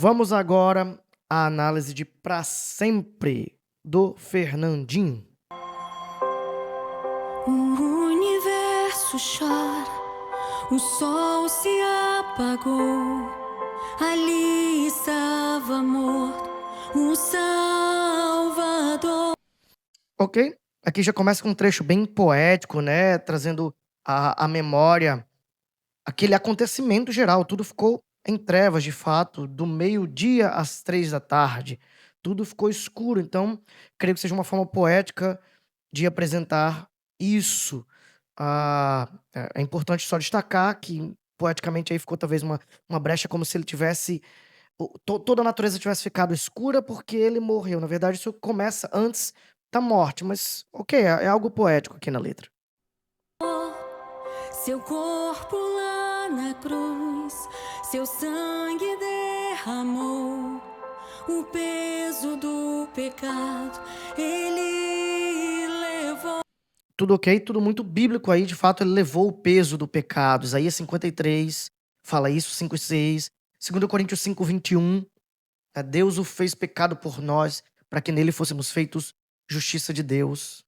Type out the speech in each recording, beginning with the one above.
Vamos agora à análise de Pra Sempre, do Fernandinho. O universo chora, o sol se apagou. Ali estava morto o Salvador. Ok? Aqui já começa com um trecho bem poético, né? Trazendo à memória aquele acontecimento geral. Tudo ficou em trevas, de fato, do meio-dia às 3 da tarde. Tudo ficou escuro. Então, creio que seja uma forma poética de apresentar isso. É importante só destacar que, poeticamente, aí ficou talvez uma brecha, como se ele tivesse toda a natureza tivesse ficado escura porque ele morreu. Na verdade, isso começa antes da morte, mas ok, é algo poético aqui na letra. Seu corpo lá na cruz, seu sangue derramou. O peso do pecado ele levou. Tudo ok, tudo muito bíblico aí, de fato, ele levou o peso do pecado. Isaías 53 fala isso, 5 e 6. 2 Coríntios 5, 21. Deus o fez pecado por nós, para que nele fôssemos feitos justiça de Deus.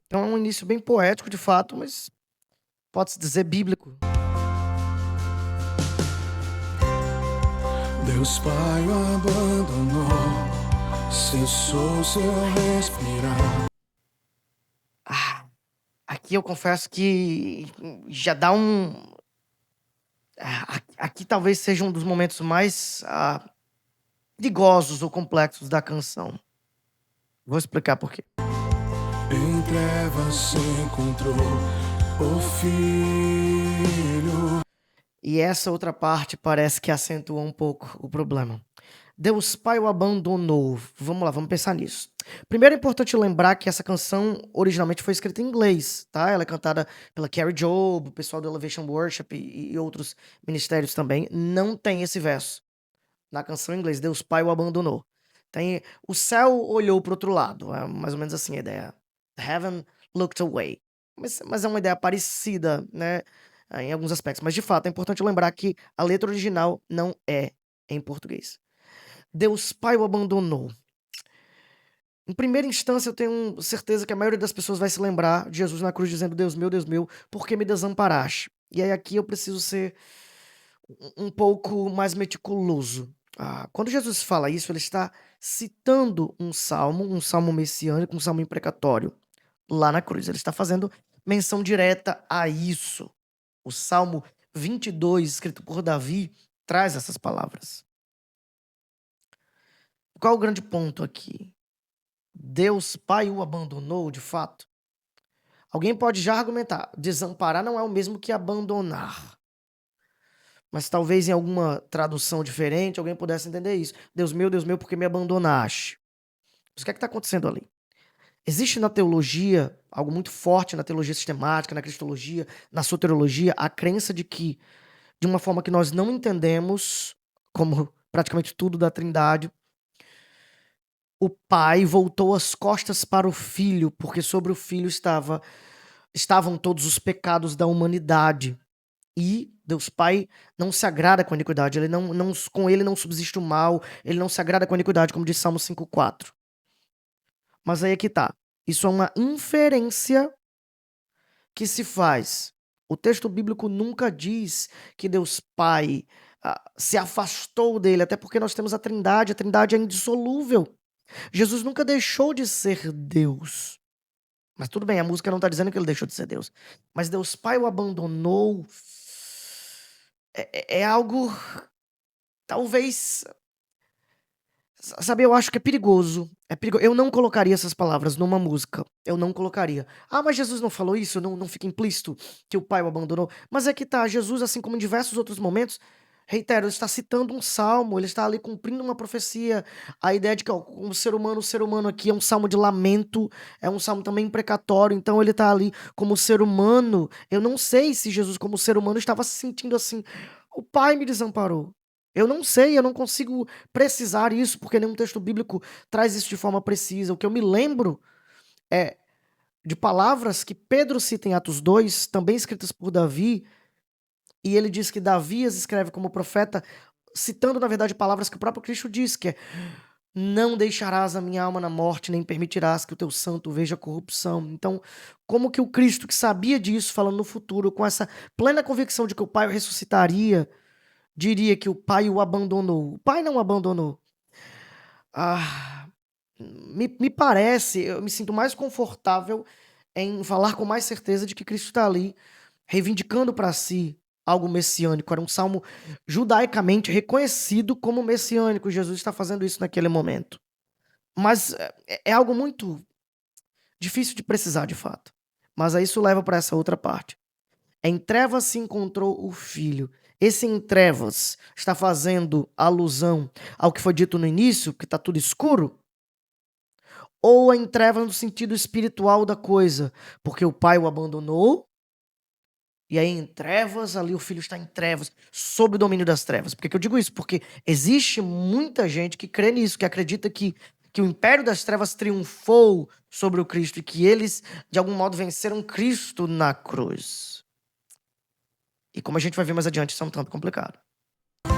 Então é um início bem poético, de fato, mas pode-se dizer bíblico. Deus Pai o abandonou, cessou seu respirar. Aqui eu confesso que já dá aqui talvez seja um dos momentos mais perigosos ou complexos da canção. Vou explicar por quê. Em trevas se encontrou o Filho. E essa outra parte parece que acentua um pouco o problema. Deus Pai o abandonou. Vamos lá, vamos pensar nisso. Primeiro é importante lembrar que essa canção originalmente foi escrita em inglês, tá? Ela é cantada pela Carrie Job, o pessoal do Elevation Worship e outros ministérios também. Não tem esse verso na canção em inglês. Deus Pai o abandonou. Tem o céu olhou para outro lado. É mais ou menos assim a ideia. Heaven looked away. Mas é uma ideia parecida, né? Em alguns aspectos. Mas de fato é importante lembrar que a letra original não é em português. Deus Pai o abandonou. Em primeira instância, eu tenho certeza que a maioria das pessoas vai se lembrar de Jesus na cruz dizendo: Deus meu, por que me desamparaste? E aí aqui eu preciso ser um pouco mais meticuloso. Quando Jesus fala isso, ele está citando um salmo messiânico, um salmo imprecatório, lá na cruz. Ele está fazendo menção direta a isso. O Salmo 22, escrito por Davi, traz essas palavras. Qual é o grande ponto aqui? Deus Pai o abandonou, de fato? Alguém pode já argumentar, desamparar não é o mesmo que abandonar. Mas talvez em alguma tradução diferente alguém pudesse entender isso. Deus meu, por que me abandonaste? Mas o que é que está acontecendo ali? Existe na teologia, algo muito forte na teologia sistemática, na cristologia, na soteriologia, a crença de que, de uma forma que nós não entendemos, como praticamente tudo da Trindade, o pai voltou as costas para o filho, porque sobre o filho estavam todos os pecados da humanidade. E Deus Pai não se agrada com a iniquidade, com ele não subsiste o mal, ele não se agrada com a iniquidade, como diz Salmo 5,4. Mas aí é que tá. Isso é uma inferência que se faz. O texto bíblico nunca diz que Deus Pai se afastou dele, até porque nós temos a Trindade é indissolúvel. Jesus nunca deixou de ser Deus. Mas tudo bem, a música não está dizendo que ele deixou de ser Deus. Mas Deus Pai o abandonou. É algo, talvez, sabe, eu acho que é perigoso. Eu não colocaria essas palavras numa música. Eu não colocaria. Mas Jesus não falou isso? Não fica implícito que o Pai o abandonou? Mas é que tá, Jesus, assim como em diversos outros momentos, reitero, ele está citando um salmo, ele está ali cumprindo uma profecia. A ideia de que o ser humano aqui é um salmo de lamento, é um salmo também imprecatório, então ele está ali como ser humano. Eu não sei se Jesus, como ser humano, estava se sentindo assim: o Pai me desamparou. Eu não sei, eu não consigo precisar isso, porque nenhum texto bíblico traz isso de forma precisa. O que eu me lembro é de palavras que Pedro cita em Atos 2, também escritas por Davi, e ele diz que Davi as escreve como profeta, citando, na verdade, palavras que o próprio Cristo diz, que é: não deixarás a minha alma na morte, nem permitirás que o teu santo veja corrupção. Então, como que o Cristo, que sabia disso, falando no futuro, com essa plena convicção de que o Pai o ressuscitaria, diria que o Pai o abandonou? O Pai não o abandonou. Ah, me parece, eu me sinto mais confortável em falar com mais certeza de que Cristo está ali, reivindicando para si algo messiânico. Era um salmo judaicamente reconhecido como messiânico. Jesus está fazendo isso naquele momento. Mas é algo muito difícil de precisar, de fato. Mas aí isso leva para essa outra parte. Em trevas se encontrou o filho. Esse em trevas está fazendo alusão ao que foi dito no início, que está tudo escuro? Ou em trevas no sentido espiritual da coisa? Porque o pai o abandonou, e aí em trevas, ali o filho está em trevas, sob o domínio das trevas. Por que que eu digo isso? Porque existe muita gente que crê nisso, que acredita que o império das trevas triunfou sobre o Cristo e que eles, de algum modo, venceram Cristo na cruz. E como a gente vai ver mais adiante, isso é um tanto complicado. A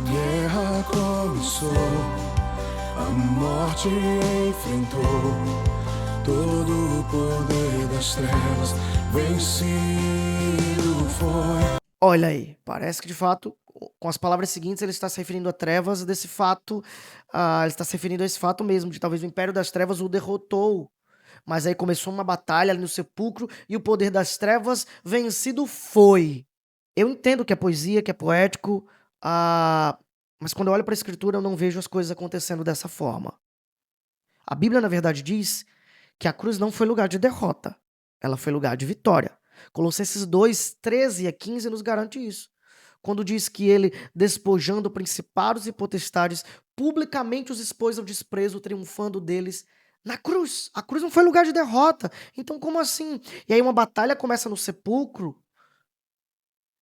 guerra começou, a morte enfrentou, todo o poder das trevas vencido foi. Olha aí, parece que de fato, com as palavras seguintes, ele está se referindo a trevas, desse fato, ele está se referindo a esse fato mesmo, de talvez o império das trevas o derrotou. Mas aí começou uma batalha ali no sepulcro e o poder das trevas vencido foi. Eu entendo que é poesia, que é poético, mas quando eu olho para a escritura eu não vejo as coisas acontecendo dessa forma. A Bíblia, na verdade, diz que a cruz não foi lugar de derrota, ela foi lugar de vitória. Colossenses 2, 13 a 15 nos garante isso. Quando diz que ele, despojando principados e potestades, publicamente os expôs ao desprezo, triunfando deles na cruz. A cruz não foi lugar de derrota. Então, como assim? E aí uma batalha começa no sepulcro.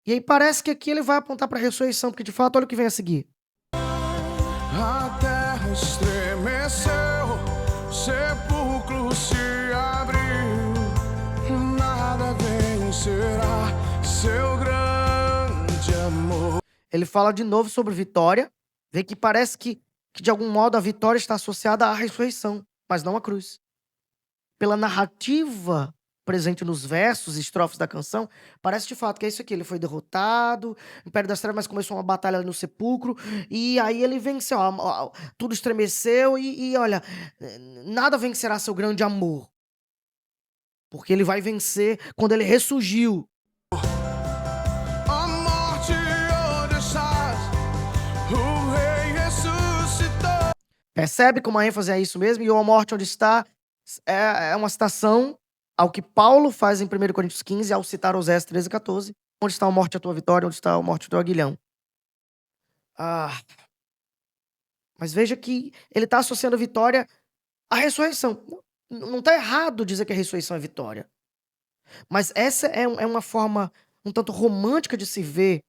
E aí parece que aqui ele vai apontar para a ressurreição, porque de fato, olha o que vem a seguir. A terra estremeceu, o sepulcro se abriu, nada vencerá seu grande amor. Ele fala de novo sobre vitória. Vê que parece que de algum modo a vitória está associada à ressurreição, mas não à cruz. Pela narrativa presente nos versos e estrofes da canção, parece de fato que é isso aqui. Ele foi derrotado, o Império das Trevas, mas começou uma batalha ali no sepulcro, e aí ele venceu. Tudo estremeceu e olha, nada vencerá seu grande amor. Porque ele vai vencer quando ele ressurgiu. A morte onde estás, o rei ressuscitou. Percebe como a ênfase é isso mesmo? E a morte onde está é uma citação ao que Paulo faz em 1 Coríntios 15, ao citar Oséias 13 e 14. Onde está a morte a tua vitória? Onde está a morte o teu aguilhão? Mas veja que ele está associando a vitória à ressurreição. Não está errado dizer que a ressurreição é vitória. Mas essa é uma forma um tanto romântica de se ver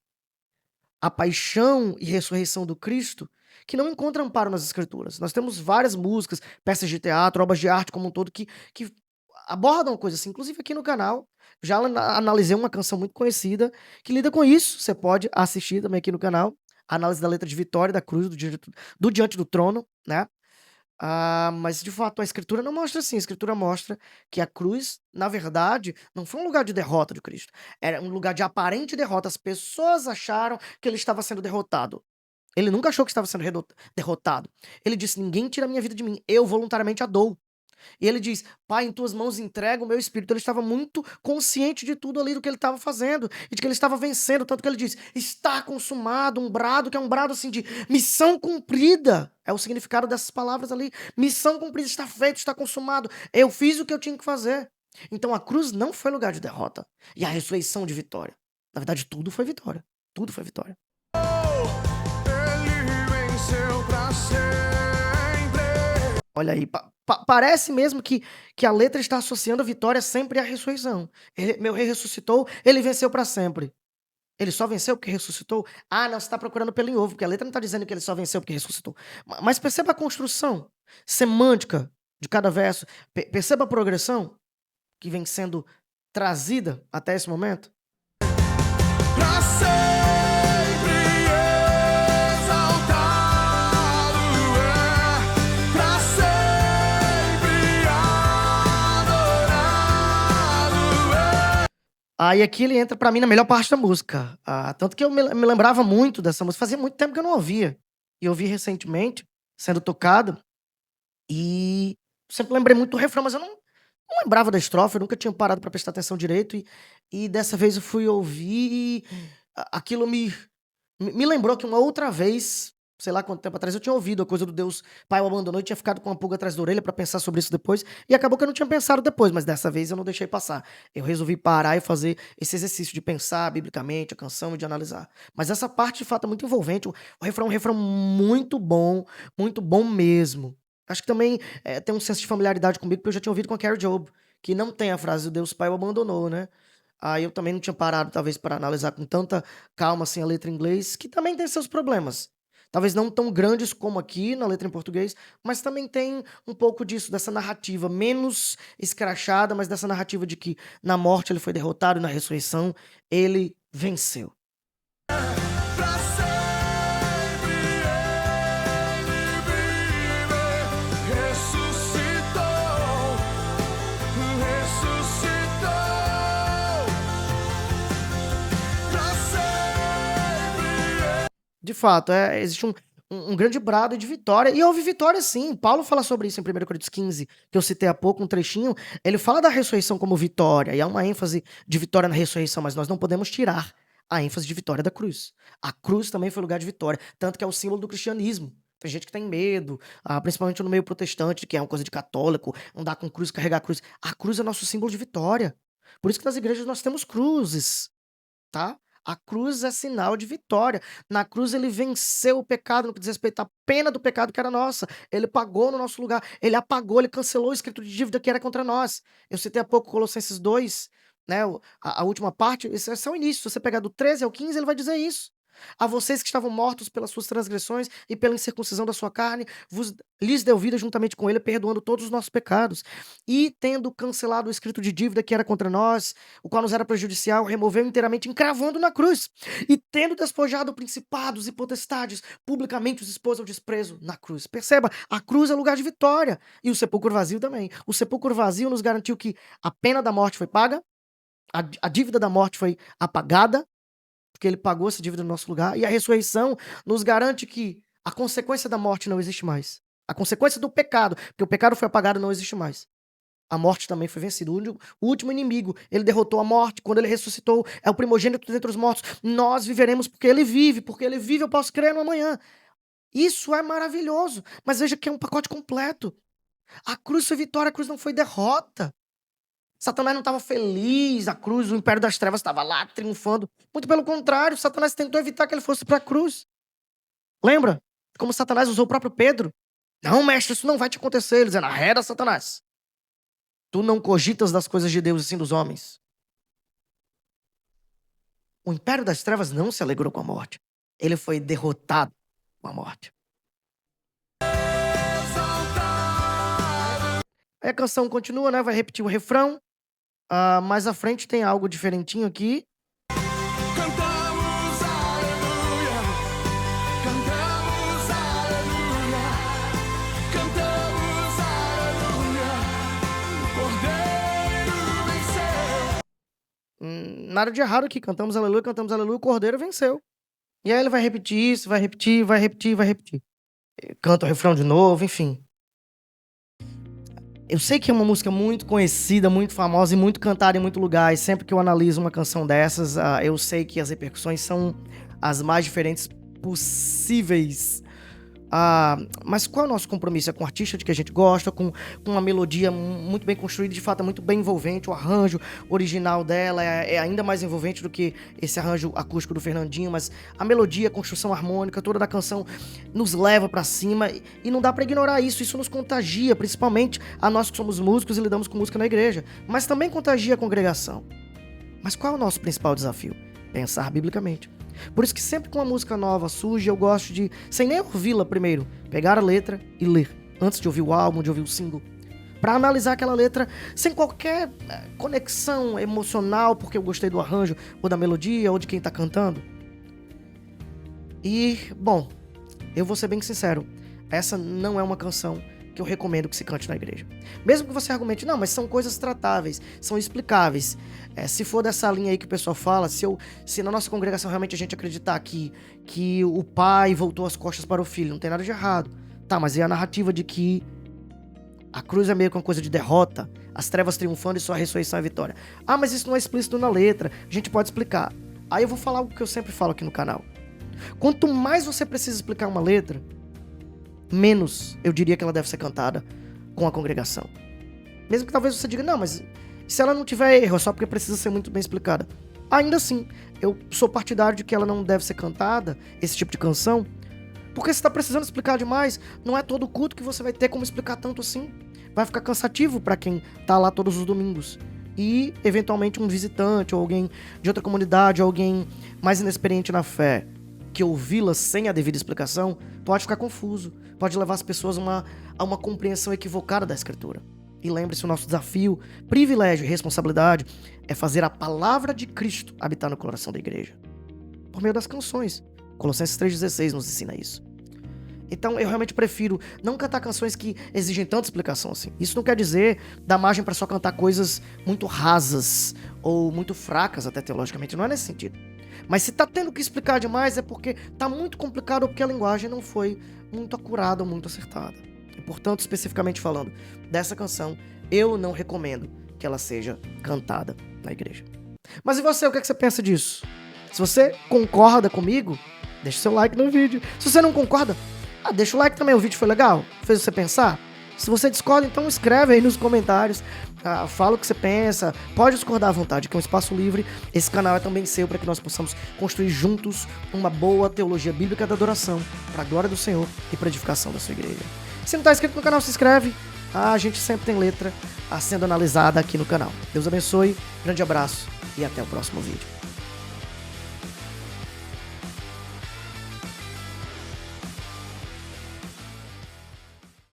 a paixão e ressurreição do Cristo, que não encontra amparo nas escrituras. Nós temos várias músicas, peças de teatro, obras de arte como um todo, que abordam coisas assim. Inclusive aqui no canal, já analisei uma canção muito conhecida que lida com isso. Você pode assistir também aqui no canal. A análise da letra de Vitória da Cruz, do Diante do Trono, né? Mas de fato a escritura não mostra assim. A escritura mostra que a cruz, na verdade, não foi um lugar de derrota de Cristo. Era um lugar de aparente derrota. As pessoas acharam que ele estava sendo derrotado. Ele nunca achou que estava sendo derrotado. Ele disse: ninguém tira a minha vida de mim, eu voluntariamente a dou. E ele diz: Pai, em tuas mãos entrego o meu espírito. Ele estava muito consciente de tudo ali do que ele estava fazendo e de que ele estava vencendo, tanto que ele diz: está consumado, um brado que é um brado assim de missão cumprida. É o significado dessas palavras ali. Missão cumprida, está feito, está consumado. Eu fiz o que eu tinha que fazer. Então a cruz não foi lugar de derrota e a ressurreição de vitória. Na verdade, tudo foi vitória. Tudo foi vitória. Ele venceu pra sempre. Olha aí, parece mesmo que a letra está associando a vitória sempre à ressurreição. Meu rei ressuscitou, ele venceu para sempre. Ele só venceu porque ressuscitou? Ah, não, você está procurando pelo em ovo, porque a letra não está dizendo que ele só venceu porque ressuscitou. Mas perceba a construção semântica de cada verso. Perceba a progressão que vem sendo trazida até esse momento. Pra sempre exaltá-lo pra sempre adorá-lo Aí aqui ele entra pra mim na melhor parte da música. Tanto que eu me lembrava muito dessa música. Fazia muito tempo que eu não ouvia. E eu ouvi recentemente, sendo tocado. E sempre lembrei muito do refrão, mas eu não lembrava da estrofe, eu nunca tinha parado pra prestar atenção direito. E dessa vez eu fui ouvir e aquilo me lembrou que uma outra vez, sei lá quanto tempo atrás, eu tinha ouvido a coisa do Deus Pai o abandonou e tinha ficado com uma pulga atrás da orelha pra pensar sobre isso depois. E acabou que eu não tinha pensado depois, mas dessa vez eu não deixei passar. Eu resolvi parar e fazer esse exercício de pensar biblicamente a canção e de analisar. Mas essa parte de fato é muito envolvente. O refrão é um refrão muito bom mesmo. Acho que também tem um senso de familiaridade comigo, porque eu já tinha ouvido com a Carrie Job, que não tem a frase o Deus Pai o abandonou, né? Aí eu também não tinha parado, talvez, para analisar com tanta calma assim a letra em inglês, que também tem seus problemas. Talvez não tão grandes como aqui na letra em português, mas também tem um pouco disso, dessa narrativa menos escrachada, mas dessa narrativa de que na morte ele foi derrotado e na ressurreição ele venceu. pra sempre ele vive, ressuscitou, pra sempre. De fato, existe um grande brado de vitória. E houve vitória sim. Paulo fala sobre isso em 1 Coríntios 15, que eu citei há pouco, um trechinho. Ele fala da ressurreição como vitória. E há uma ênfase de vitória na ressurreição, mas nós não podemos tirar a ênfase de vitória da cruz. A cruz também foi lugar de vitória. Tanto que é o símbolo do cristianismo. Tem gente que tem medo, principalmente no meio protestante, que é uma coisa de católico, andar com cruz, carregar cruz. A cruz é nosso símbolo de vitória. Por isso que nas igrejas nós temos cruzes, tá? A cruz é sinal de vitória. Na cruz ele venceu o pecado no que diz respeito à pena do pecado que era nossa. Ele pagou no nosso lugar. Ele apagou, ele cancelou o escrito de dívida que era contra nós. Eu citei há pouco Colossenses 2, né? A última parte, esse é só o início. Se você pegar do 13 ao 15, ele vai dizer isso. A vocês que estavam mortos pelas suas transgressões e pela incircuncisão da sua carne, lhes deu vida juntamente com ele, perdoando todos os nossos pecados. E tendo cancelado o escrito de dívida que era contra nós, o qual nos era prejudicial, removeu inteiramente, encravando na cruz. E tendo despojado principados e potestades, publicamente os expôs ao desprezo na cruz. Perceba, a cruz é lugar de vitória. E o sepulcro vazio também. O sepulcro vazio nos garantiu que a pena da morte foi paga, a dívida da morte foi apagada, porque ele pagou essa dívida no nosso lugar, e a ressurreição nos garante que a consequência da morte não existe mais. A consequência do pecado, porque o pecado foi apagado, não existe mais. A morte também foi vencida. O último inimigo, ele derrotou a morte. Quando ele ressuscitou, é o primogênito dentre os mortos. Nós viveremos porque ele vive eu posso crer no amanhã. Isso é maravilhoso, mas veja que é um pacote completo. A cruz foi vitória, a cruz não foi derrota. Satanás não estava feliz, a cruz, o império das trevas estava lá triunfando. Muito pelo contrário, Satanás tentou evitar que ele fosse para a cruz. Lembra? Como Satanás usou o próprio Pedro. Não, mestre, isso não vai te acontecer. Ele dizendo, arreda, Satanás. Tu não cogitas das coisas de Deus e sim dos homens. O império das trevas não se alegrou com a morte. Ele foi derrotado com a morte. Aí a canção continua, né? Vai repetir o refrão. Mais à frente tem algo diferentinho aqui. Cantamos aleluia, cantamos aleluia, cantamos aleluia, o Cordeiro venceu. Nada de errado aqui. Cantamos aleluia, o Cordeiro venceu. E aí ele vai repetir isso, vai repetir. Canta o refrão de novo, enfim. Eu sei que é uma música muito conhecida, muito famosa e muito cantada em muito lugar. E sempre que eu analiso uma canção dessas, eu sei que as repercussões são as mais diferentes possíveis. Mas qual é o nosso compromisso? É com o artista de que a gente gosta, com uma melodia muito bem construída, de fato é muito bem envolvente. O arranjo original dela é ainda mais envolvente do que esse arranjo acústico do Fernandinho, mas a melodia, a construção harmônica, toda da canção nos leva pra cima e não dá pra ignorar isso. Isso nos contagia, principalmente a nós que somos músicos e lidamos com música na igreja, mas também contagia a congregação. Mas qual é o nosso principal desafio? Pensar biblicamente. Por isso que sempre que uma música nova surge, eu gosto de, sem nem ouvi-la primeiro, pegar a letra e ler, antes de ouvir o álbum, de ouvir o single. Pra analisar aquela letra sem qualquer conexão emocional, porque eu gostei do arranjo, ou da melodia, ou de quem tá cantando. E, bom, eu vou ser bem sincero, essa não é uma canção que eu recomendo que se cante na igreja. Mesmo que você argumente, não, mas são coisas tratáveis, são explicáveis. Se for dessa linha aí que o pessoal fala, se na nossa congregação realmente a gente acreditar que o pai voltou as costas para o filho, não tem nada de errado. Tá, mas e a narrativa de que a cruz é meio que uma coisa de derrota, as trevas triunfando e só a ressurreição é vitória. Ah, mas isso não é explícito na letra, a gente pode explicar. Aí eu vou falar algo que eu sempre falo aqui no canal. Quanto mais você precisa explicar uma letra, menos eu diria que ela deve ser cantada com a congregação. Mesmo que talvez você diga, não, mas se ela não tiver erro, é só porque precisa ser muito bem explicada. Ainda assim, eu sou partidário de que ela não deve ser cantada, esse tipo de canção, porque se tá precisando explicar demais, não é todo culto que você vai ter como explicar tanto assim. Vai ficar cansativo para quem tá lá todos os domingos. E, eventualmente, um visitante, ou alguém de outra comunidade, ou alguém mais inexperiente na fé, que ouvi-la sem a devida explicação, pode ficar confuso, pode levar as pessoas a uma compreensão equivocada da Escritura. E lembre-se, o nosso desafio, privilégio e responsabilidade é fazer a palavra de Cristo habitar no coração da igreja. Por meio das canções. Colossenses 3,16 nos ensina isso. Então eu realmente prefiro não cantar canções que exigem tanta explicação assim. Isso não quer dizer dar margem para só cantar coisas muito rasas ou muito fracas até teologicamente, não é nesse sentido. Mas se tá tendo que explicar demais é porque tá muito complicado ou porque a linguagem não foi muito acurada ou muito acertada. E portanto, especificamente falando dessa canção, eu não recomendo que ela seja cantada na igreja. Mas e você, o que é que você pensa disso? Se você concorda comigo, deixa seu like no vídeo. Se você não concorda, deixa o like também, o vídeo foi legal? Fez você pensar? Se você discorda, então escreve aí nos comentários, fala o que você pensa, pode discordar à vontade, que é um espaço livre. Esse canal é também seu para que nós possamos construir juntos uma boa teologia bíblica da adoração, para a glória do Senhor e para a edificação da sua igreja. Se não está inscrito no canal, se inscreve, a gente sempre tem letra sendo analisada aqui no canal. Deus abençoe, grande abraço e até o próximo vídeo.